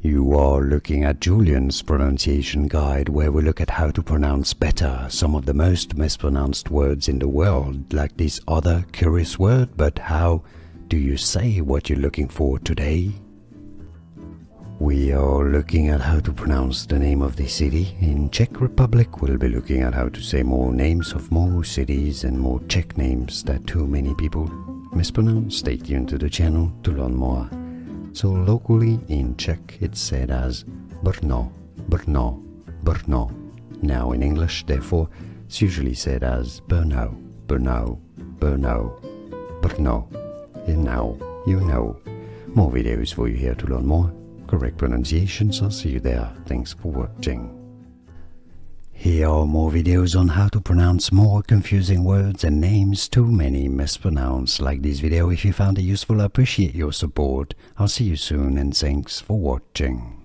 You are looking at Julian's pronunciation guide, where we look at how to pronounce better some of the most mispronounced words in the world, like this other curious word. But how do you say what you're looking for today? We are looking at how to pronounce the name of the city. In Czech Republic, we'll be looking at how to say more names of more cities and more Czech names that too many people mispronounce. Stay tuned to the channel to learn more. So locally in Czech it's said as Brno, Brno, Brno. Now in English, therefore, it's usually said as Brno, Brno, Brno, Brno. And now you know. More videos for you here to learn more correct pronunciations. I'll see you there. Thanks for watching. Here are more videos on how to pronounce more confusing words and names too many mispronounced. Like this video if you found it useful. I appreciate your support. I'll see you soon and thanks for watching.